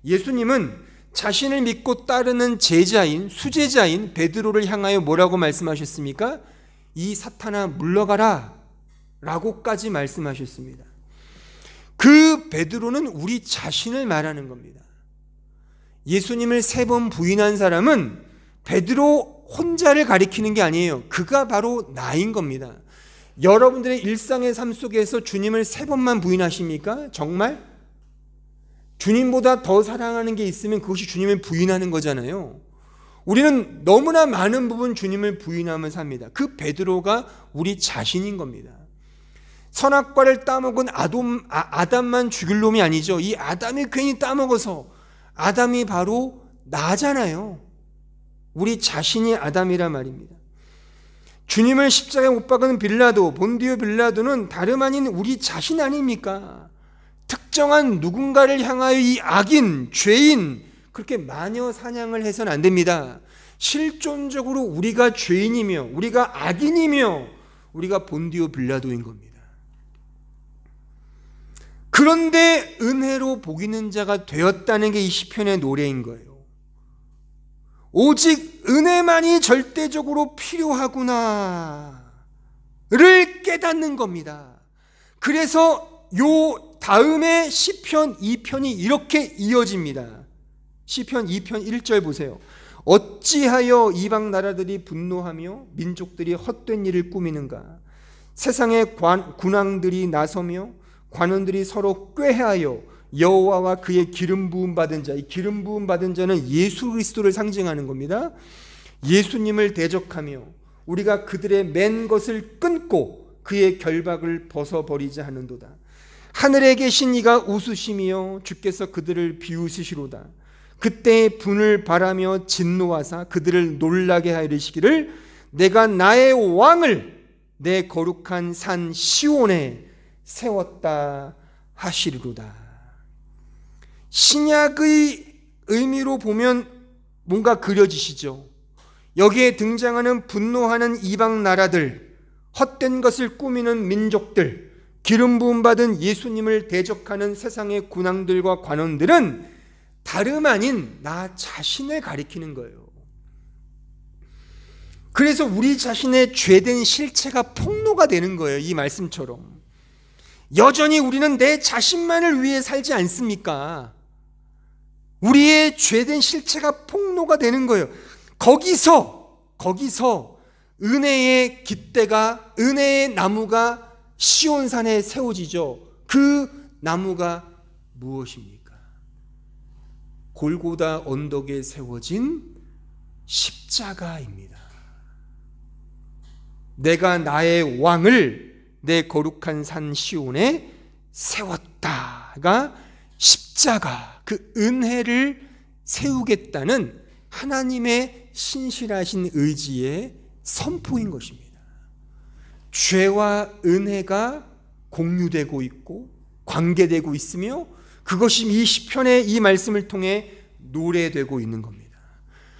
예수님은 자신을 믿고 따르는 제자인 수제자인 베드로를 향하여 뭐라고 말씀하셨습니까? 이 사탄아 물러가라 라고까지 말씀하셨습니다. 그 베드로는 우리 자신을 말하는 겁니다. 예수님을 3번 부인한 사람은 베드로 혼자를 가리키는 게 아니에요. 그가 바로 나인 겁니다. 여러분들의 일상의 삶 속에서 주님을 3번만 부인하십니까? 정말? 주님보다 더 사랑하는 게 있으면 그것이 주님을 부인하는 거잖아요. 우리는 너무나 많은 부분 주님을 부인하며 삽니다. 그 베드로가 우리 자신인 겁니다. 선악과를 따먹은 아담만 죽일 놈이 아니죠. 이 아담이 괜히 따먹어서 아담이 바로 나잖아요. 우리 자신이 아담이란 말입니다. 주님을 십자가에 못 박은 빌라도, 본디오 빌라도는 다름 아닌 우리 자신 아닙니까? 특정한 누군가를 향하여 이 악인, 죄인 그렇게 마녀 사냥을 해서는 안 됩니다. 실존적으로 우리가 죄인이며 우리가 악인이며 우리가 본디오 빌라도인 겁니다. 그런데 은혜로 복 있는 자가 되었다는 게 이 시편의 노래인 거예요. 오직 은혜만이 절대적으로 필요하구나를 깨닫는 겁니다. 그래서 요 다음에 시편 2편이 이렇게 이어집니다. 시편 2편 1절 보세요. 어찌하여 이방 나라들이 분노하며 민족들이 헛된 일을 꾸미는가? 세상의 군왕들이 나서며 관원들이 서로 꾀하여 여호와와 그의 기름 부음 받은 자, 이 기름 부음 받은 자는 예수 그리스도를 상징하는 겁니다. 예수님을 대적하며 우리가 그들의 맨 것을 끊고 그의 결박을 벗어버리자 하는도다. 하늘에 계신 이가 웃으시며 주께서 그들을 비웃으시로다. 그때 분을 바라며 진노하사 그들을 놀라게 하여 이르시기를 내가 나의 왕을 내 거룩한 산 시온에 세웠다 하시리로다. 신약의 의미로 보면 뭔가 그려지시죠. 여기에 등장하는 분노하는 이방 나라들, 헛된 것을 꾸미는 민족들, 기름 부음 받은 예수님을 대적하는 세상의 군왕들과 관원들은 다름 아닌 나 자신을 가리키는 거예요. 그래서 우리 자신의 죄된 실체가 폭로가 되는 거예요. 이 말씀처럼 여전히 우리는 내 자신만을 위해 살지 않습니까? 우리의 죄된 실체가 폭로가 되는 거예요. 거기서 은혜의 깃대가, 은혜의 나무가 시온산에 세워지죠. 그 나무가 무엇입니까? 골고다 언덕에 세워진 십자가입니다. 내가 나의 왕을 내 거룩한 산 시온에 세웠다가 십자가, 그 은혜를 세우겠다는 하나님의 신실하신 의지의 선포인 것입니다. 죄와 은혜가 공유되고 있고 관계되고 있으며 그것이 이 시편의 이 말씀을 통해 노래되고 있는 겁니다.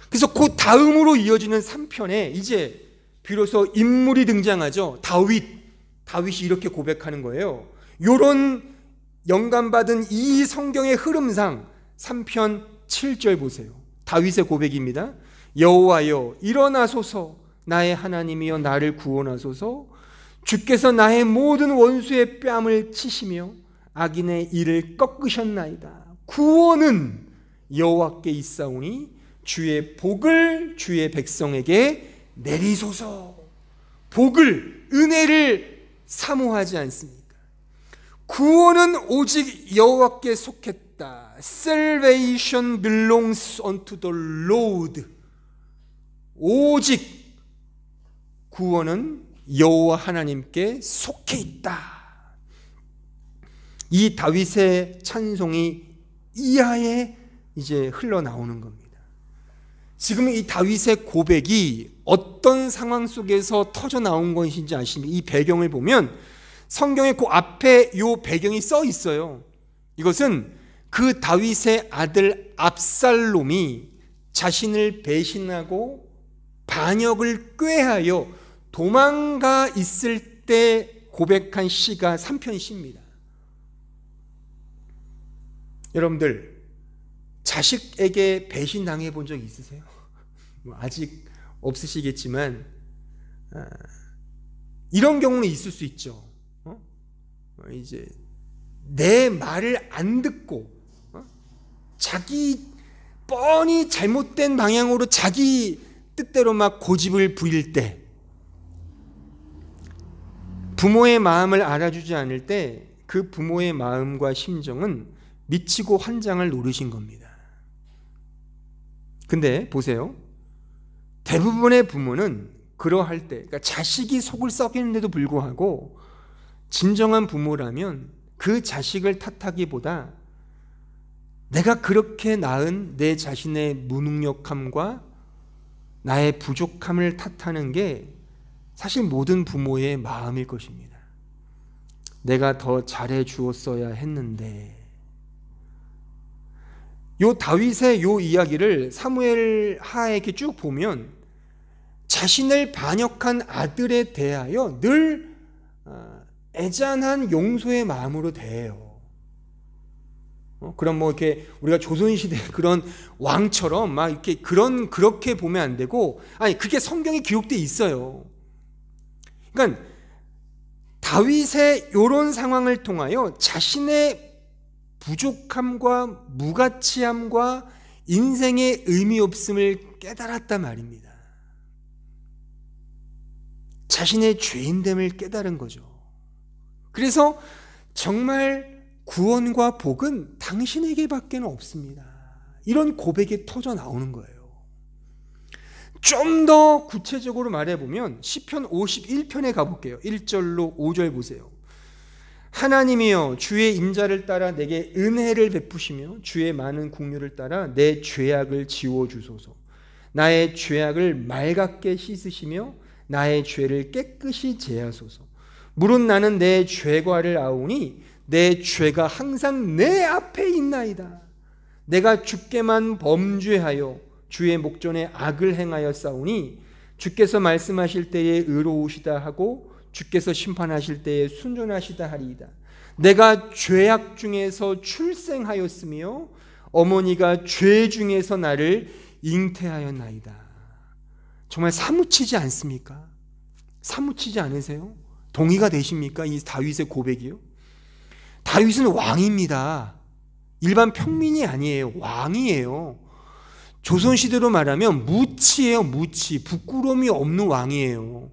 그래서 그 다음으로 이어지는 3편에 이제 비로소 인물이 등장하죠. 다윗이 이렇게 고백하는 거예요. 이런 영감받은 이 성경의 흐름상 3편 7절 보세요. 다윗의 고백입니다. 여호와여 일어나소서, 나의 하나님이여 나를 구원하소서. 주께서 나의 모든 원수의 뺨을 치시며 악인의 일을 꺾으셨나이다. 구원은 여호와께 있사오니 주의 복을 주의 백성에게 내리소서. 복을, 은혜를 사모하지 않습니까? 구원은 오직 여호와께 속했다. Salvation belongs unto the Lord. 오직 구원은 여호와 하나님께 속해 있다. 이 다윗의 찬송이 이하에 이제 흘러나오는 겁니다. 지금 이 다윗의 고백이 어떤 상황 속에서 터져 나온 것인지 아십니까? 이 배경을 보면 성경에 그 앞에 요 배경이 써 있어요. 이것은 그 다윗의 아들 압살롬이 자신을 배신하고 반역을 꾀하여 도망가 있을 때 고백한 시가 3편 시입니다. 여러분들 자식에게 배신당해 본 적 있으세요? 아직 없으시겠지만 이런 경우는 있을 수 있죠. 이제 내 말을 안 듣고 자기 뻔히 잘못된 방향으로 자기 뜻대로 막 고집을 부릴 때, 부모의 마음을 알아주지 않을 때 그 부모의 마음과 심정은 미치고 환장을 노리신 겁니다. 근데 보세요. 대부분의 부모는 그러할 때, 그러니까 자식이 속을 썩이는데도 불구하고 진정한 부모라면 그 자식을 탓하기보다 내가 그렇게 낳은 내 자신의 무능력함과 나의 부족함을 탓하는 게 사실 모든 부모의 마음일 것입니다. 내가 더 잘해 주었어야 했는데. 요 다윗의 요 이야기를 사무엘 하에게 쭉 보면 자신을 반역한 아들에 대하여 늘 애잔한 용서의 마음으로 대해요. 그럼 뭐 이렇게 우리가 조선시대 그런 왕처럼 막 이렇게 그렇게 보면 안 되고, 아니 그게 성경에 기록돼 있어요. 그러니까 다윗의 이런 상황을 통하여 자신의 부족함과 무가치함과 인생의 의미 없음을 깨달았단 말입니다. 자신의 죄인됨을 깨달은 거죠. 그래서 정말 구원과 복은 당신에게밖에 없습니다. 이런 고백이 터져 나오는 거예요. 좀 더 구체적으로 말해보면 시편 51편에 가볼게요. 1절로 5절 보세요. 하나님이여 주의 인자를 따라 내게 은혜를 베푸시며 주의 많은 긍휼을 따라 내 죄악을 지워주소서. 나의 죄악을 맑게 씻으시며 나의 죄를 깨끗이 제하소서. 물은 나는 내 죄과를 아오니 내 죄가 항상 내 앞에 있나이다. 내가 주께만 범죄하여 주의 목전에 악을 행하여 싸우니 주께서 말씀하실 때에 의로우시다 하고 주께서 심판하실 때에 순전하시다 하리이다. 내가 죄악 중에서 출생하였으며 어머니가 죄 중에서 나를 잉태하였나이다. 정말 사무치지 않습니까? 사무치지 않으세요? 동의가 되십니까? 이 다윗의 고백이요. 다윗은 왕입니다. 일반 평민이 아니에요. 왕이에요. 조선시대로 말하면 무치예요. 무치. 부끄러움이 없는 왕이에요.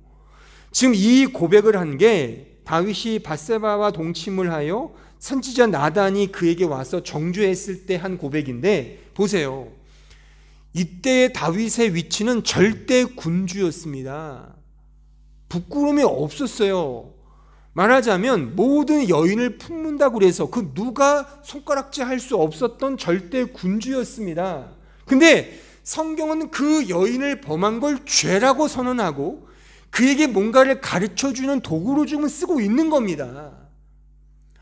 지금 이 고백을 한 게 다윗이 밧세바와 동침을 하여 선지자 나단이 그에게 와서 정죄했을 때 한 고백인데, 보세요. 이때의 다윗의 위치는 절대 군주였습니다. 부끄러움이 없었어요. 말하자면 모든 여인을 품는다고 그래서 그 누가 손가락질 할 수 없었던 절대 군주였습니다. 근데 성경은 그 여인을 범한 걸 죄라고 선언하고 그에게 뭔가를 가르쳐주는 도구로 지금 쓰고 있는 겁니다.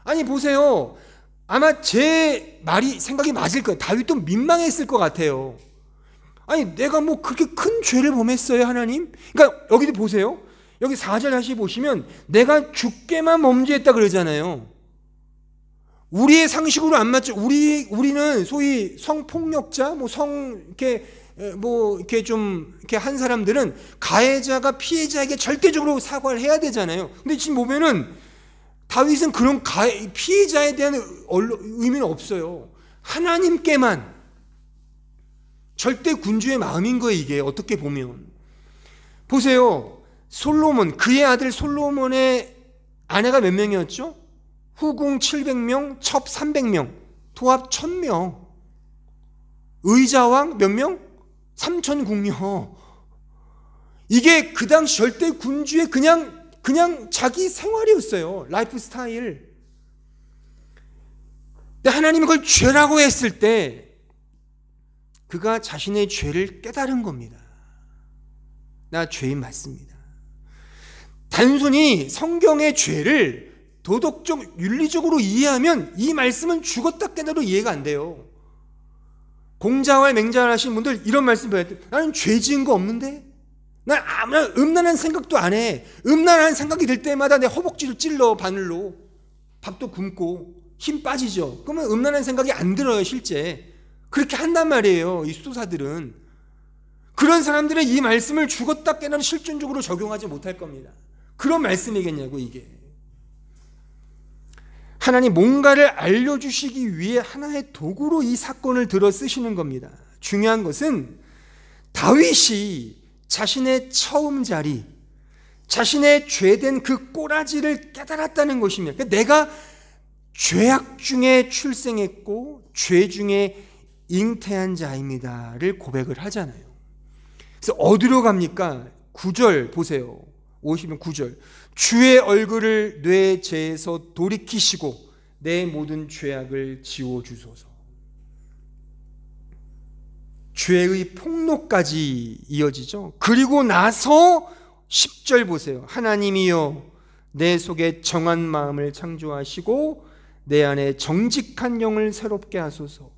아니 보세요. 아마 제 말이 생각이 맞을 거예요. 다윗도 민망했을 것 같아요. 아니 내가 뭐 그렇게 큰 죄를 범했어요 하나님? 그러니까 여기도 보세요. 여기 4절 다시 보시면 내가 주께만 범죄했다 그러잖아요. 우리의 상식으로 안 맞죠. 우리는 소위 성폭력자, 이렇게 좀 이렇게 한 사람들은 가해자가 피해자에게 절대적으로 사과를 해야 되잖아요. 근데 지금 보면은 다윗은 그런 피해자에 대한 의미는 없어요. 하나님께만. 절대 군주의 마음인 거예요. 이게 어떻게 보면. 보세요. 솔로몬, 그의 아들 솔로몬의 아내가 몇 명이었죠? 후궁 700명, 첩 300명, 도합 1000명. 의자왕 몇 명? 3000궁녀. 이게 그 당시 절대 군주의 그냥 자기 생활이었어요. 라이프 스타일. 근데 하나님이 그걸 죄라고 했을 때 그가 자신의 죄를 깨달은 겁니다. 나 죄인 맞습니다. 단순히 성경의 죄를 도덕적, 윤리적으로 이해하면 이 말씀은 죽었다 깨나도 이해가 안 돼요. 공자와 맹자하신 분들 이런 말씀 배울 때 나는 죄 지은 거 없는데? 난 아무나 음란한 생각도 안 해. 음란한 생각이 들 때마다 내 허벅지를 찔러 바늘로. 밥도 굶고 힘 빠지죠. 그러면 음란한 생각이 안 들어요 실제. 그렇게 한단 말이에요 이 수도사들은. 그런 사람들은 이 말씀을 죽었다 깨나도 실존적으로 적용하지 못할 겁니다. 그런 말씀이겠냐고 이게. 하나님 뭔가를 알려주시기 위해 하나의 도구로 이 사건을 들어 쓰시는 겁니다. 중요한 것은 다윗이 자신의 처음 자리, 자신의 죄된 그 꼬라지를 깨달았다는 것입니다. 그러니까 내가 죄악 중에 출생했고 죄 중에 잉태한 자입니다를 고백을 하잖아요. 그래서 어디로 갑니까? 9절 보세요. 50년 9절. 주의 얼굴을 내 죄에서 돌이키시고 내 모든 죄악을 지워주소서. 죄의 폭로까지 이어지죠. 그리고 나서 10절 보세요. 하나님이여 내 속에 정한 마음을 창조하시고 내 안에 정직한 영을 새롭게 하소서.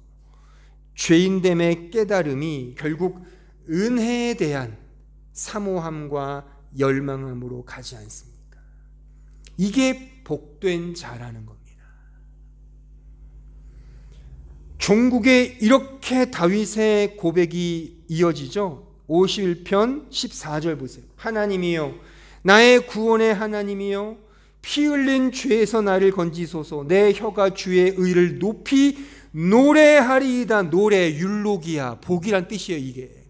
죄인됨의 깨달음이 결국 은혜에 대한 사모함과 열망함으로 가지 않습니까? 이게 복된 자라는 겁니다. 종국에 이렇게 다윗의 고백이 이어지죠. 51편 14절 보세요. 하나님이여 나의 구원의 하나님이여 피 흘린 죄에서 나를 건지소서. 내 혀가 주의 의를 높이 노래하리이다. 노래 율로기야 복이란 뜻이에요 이게.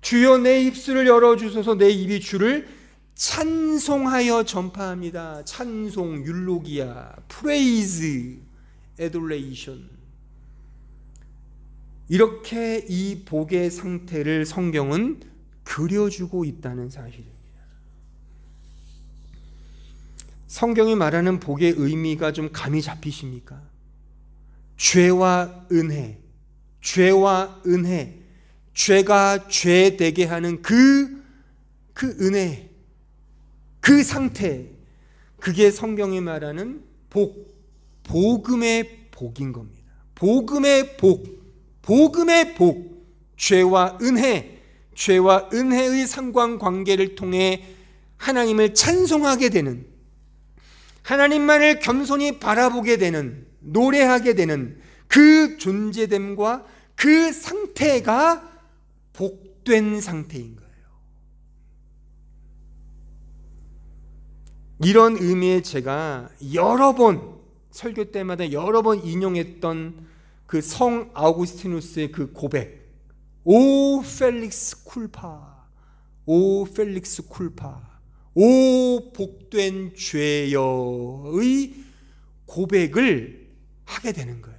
주여 내 입술을 열어주소서. 내 입이 주를 찬송하여 전파합니다. 찬송 율로기야 프레이즈 에돌레이션. 이렇게 이 복의 상태를 성경은 그려주고 있다는 사실입니다. 성경이 말하는 복의 의미가 좀 감이 잡히십니까? 죄와 은혜, 죄와 은혜, 죄가 죄 되게 하는 그 은혜, 그 상태, 그게 성경이 말하는 복, 복음의 복인 겁니다. 복음의 복, 복음의 복, 죄와 은혜, 죄와 은혜의 상관관계를 통해 하나님을 찬송하게 되는, 하나님만을 겸손히 바라보게 되는, 노래하게 되는 그 존재됨과 그 상태가 복된 상태인 거예요. 이런 의미의 제가 여러 번 설교 때마다 여러 번 인용했던 그 성 아우구스티누스의 그 고백, 오 펠릭스 쿨파, 오 펠릭스 쿨파, 오 복된 죄여의 고백을 하게 되는 거예요.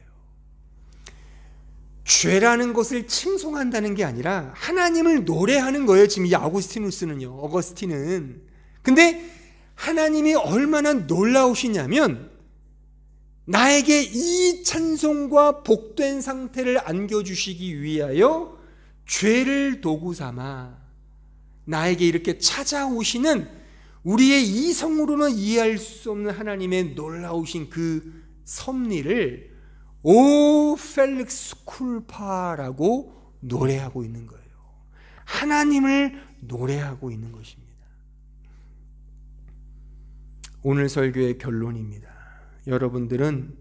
죄라는 것을 칭송한다는 게 아니라 하나님을 노래하는 거예요. 지금 이 아우구스티누스는요, 어거스틴은. 근데 하나님이 얼마나 놀라우시냐면 나에게 이 찬송과 복된 상태를 안겨주시기 위하여 죄를 도구 삼아 나에게 이렇게 찾아오시는 우리의 이성으로는 이해할 수 없는 하나님의 놀라우신 그 섭리를 오 펠릭스 쿨파라고 노래하고 있는 거예요. 하나님을 노래하고 있는 것입니다. 오늘 설교의 결론입니다. 여러분들은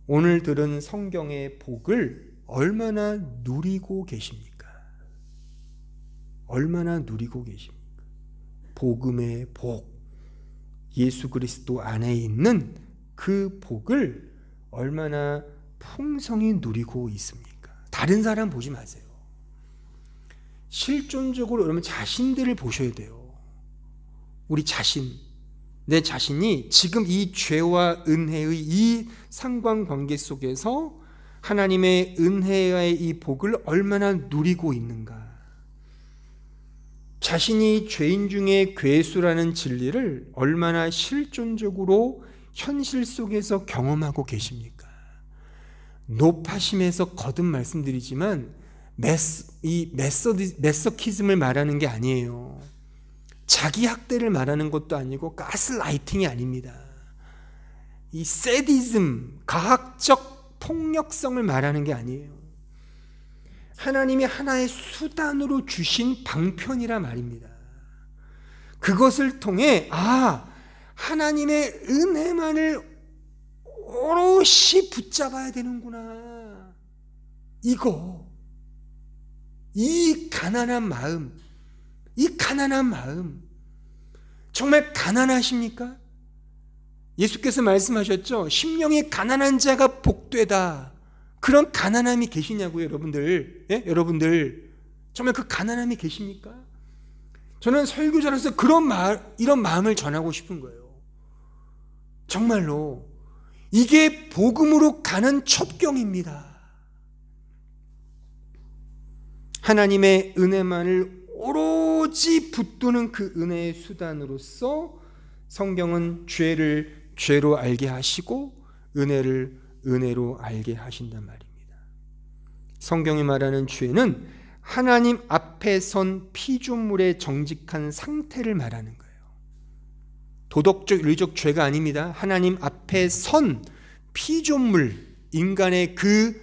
오늘 들은 성경의 복을 얼마나 누리고 계십니까? 얼마나 누리고 계십니까? 복음의 복, 예수 그리스도 안에 있는 그 복을 얼마나 풍성히 누리고 있습니까? 다른 사람 보지 마세요. 실존적으로 여러분 자신들을 보셔야 돼요. 우리 자신, 내 자신이 지금 이 죄와 은혜의 이 상관관계 속에서 하나님의 은혜의 이 복을 얼마나 누리고 있는가. 자신이 죄인 중에 괴수라는 진리를 얼마나 실존적으로 현실 속에서 경험하고 계십니까? 높아심에서 거듭 말씀드리지만 이 메서키즘을 말하는 게 아니에요. 자기 학대를 말하는 것도 아니고 가스라이팅이 아닙니다. 이 세디즘, 가학적 폭력성을 말하는 게 아니에요. 하나님이 하나의 수단으로 주신 방편이라 말입니다. 그것을 통해 하나님의 은혜만을 오롯이 붙잡아야 되는구나. 이 가난한 마음 정말 가난하십니까? 예수께서 말씀하셨죠. 심령이 가난한 자가 복되다. 그런 가난함이 계시냐고요, 여러분들? 예? 여러분들 정말 그 가난함이 계십니까? 저는 설교자로서 이런 마음을 전하고 싶은 거예요. 정말로 이게 복음으로 가는 첩경입니다. 하나님의 은혜만을 오로지 붙드는 그 은혜의 수단으로서 성경은 죄를 죄로 알게 하시고 은혜를 은혜로 알게 하신단 말입니다. 성경이 말하는 죄는 하나님 앞에 선 피조물의 정직한 상태를 말하는 거예요. 도덕적, 윤리적 죄가 아닙니다. 하나님 앞에 선 피조물, 인간의 그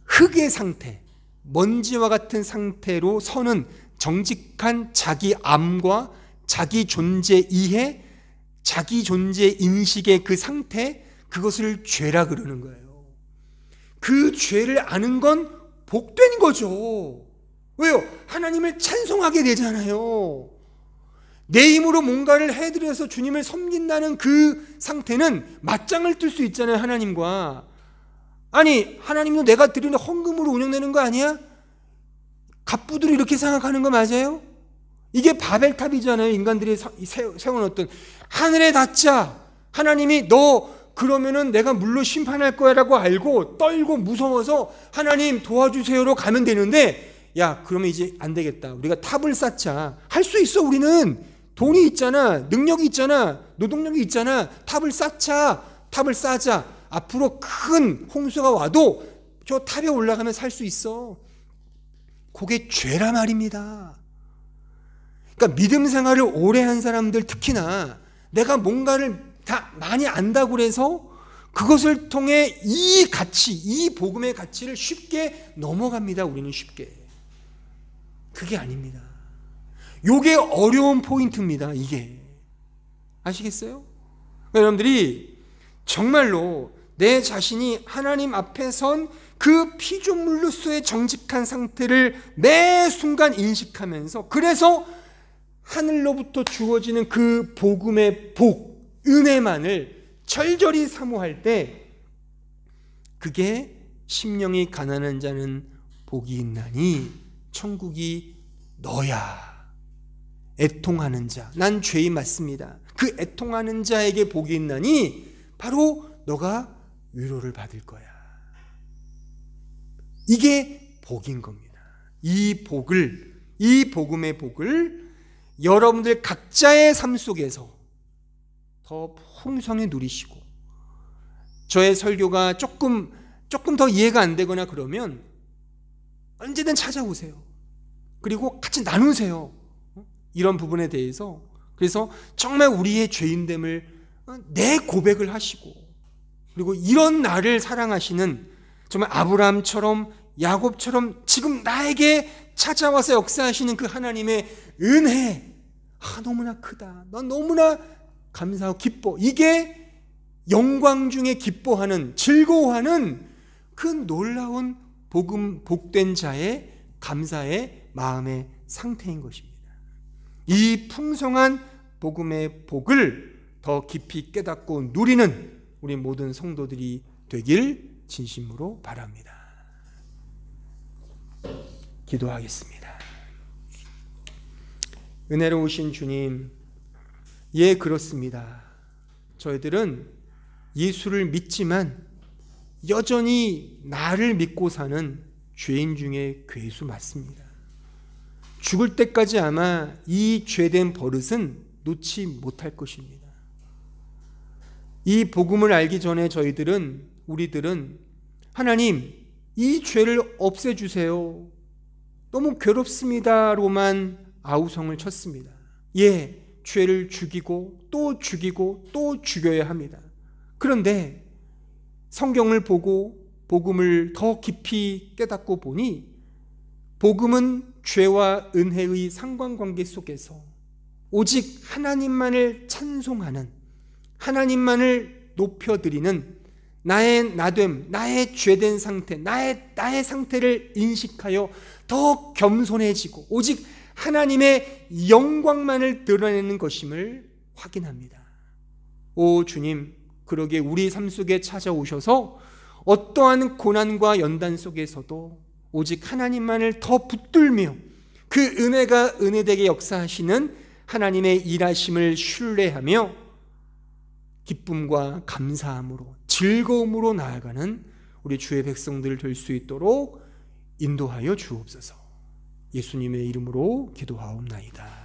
흙의 상태, 먼지와 같은 상태로 서는 정직한 자기 암과 자기 존재 이해, 자기 존재 인식의 그 상태, 그것을 죄라 그러는 거예요. 그 죄를 아는 건 복된 거죠. 왜요? 하나님을 찬송하게 되잖아요. 내 힘으로 뭔가를 해드려서 주님을 섬긴다는 그 상태는 맞짱을 뜰 수 있잖아요, 하나님과. 아니, 하나님도 내가 드리는 헌금으로 운영되는 거 아니야? 갑부들이 이렇게 생각하는 거 맞아요? 이게 바벨탑이잖아요. 인간들이 세워놓던 하늘에 닿자 하나님이 너 그러면은 내가 물로 심판할 거야 라고 알고 떨고 무서워서 하나님 도와주세요로 가면 되는데, 야 그러면 이제 안 되겠다, 우리가 탑을 쌓자. 할 수 있어. 우리는 돈이 있잖아, 능력이 있잖아, 노동력이 있잖아. 탑을 쌓자. 탑을 쌓자. 앞으로 큰 홍수가 와도 저 탑에 올라가면 살 수 있어. 그게 죄라 말입니다. 그러니까 믿음 생활을 오래 한 사람들, 특히나 내가 뭔가를 다 많이 안다고 해서 그것을 통해 이 가치, 이 복음의 가치를 쉽게 넘어갑니다. 우리는 쉽게. 그게 아닙니다. 이게 어려운 포인트입니다. 이게. 아시겠어요? 여러분들이 정말로 내 자신이 하나님 앞에 선 그 피조물로서의 정직한 상태를 매 순간 인식하면서, 그래서 하늘로부터 주어지는 그 복음의 복, 은혜만을 절절히 사모할 때, 그게 심령이 가난한 자는 복이 있나니 천국이 너야. 애통하는 자, 난 죄인 맞습니다. 그 애통하는 자에게 복이 있나니 바로 너가 위로를 받을 거야. 이게 복인 겁니다. 이 복을, 이 복음의 복을 여러분들 각자의 삶 속에서 더 풍성히 누리시고, 저의 설교가 조금 더 이해가 안 되거나 그러면 언제든 찾아오세요. 그리고 같이 나누세요. 이런 부분에 대해서. 그래서 정말 우리의 죄인됨을 내 고백을 하시고, 그리고 이런 나를 사랑하시는 정말 아브라함처럼 야곱처럼 지금 나에게 찾아와서 역사하시는 그 하나님의 은혜, 너무나 크다, 난 너무나 감사하고 기뻐. 이게 영광 중에 기뻐하는, 즐거워하는 그 놀라운 복음, 복된 자의 감사의 마음의 상태인 것입니다. 이 풍성한 복음의 복을 더 깊이 깨닫고 누리는 우리 모든 성도들이 되길 진심으로 바랍니다. 기도하겠습니다. 은혜로우신 주님, 예, 그렇습니다. 저희들은 예수를 믿지만 여전히 나를 믿고 사는 죄인 중에 괴수 맞습니다. 죽을 때까지 아마 이 죄된 버릇은 놓지 못할 것입니다. 이 복음을 알기 전에 우리들은 하나님, 이 죄를 없애주세요, 너무 괴롭습니다로만 아우성을 쳤습니다. 예, 죄를 죽이고 또 죽이고 또 죽여야 합니다. 그런데 성경을 보고 복음을 더 깊이 깨닫고 보니 복음은 죄와 은혜의 상관관계 속에서 오직 하나님만을 찬송하는, 하나님만을 높여드리는 나의 나됨, 나의 죄된 상태, 나의 상태를 인식하여 더 겸손해지고 오직 하나님의 영광만을 드러내는 것임을 확인합니다. 오 주님, 그러게 우리 삶 속에 찾아오셔서 어떠한 고난과 연단 속에서도 오직 하나님만을 더 붙들며 그 은혜가 은혜되게 역사하시는 하나님의 일하심을 신뢰하며 기쁨과 감사함으로 즐거움으로 나아가는 우리 주의 백성들 될 수 있도록 인도하여 주옵소서. 예수님의 이름으로 기도하옵나이다.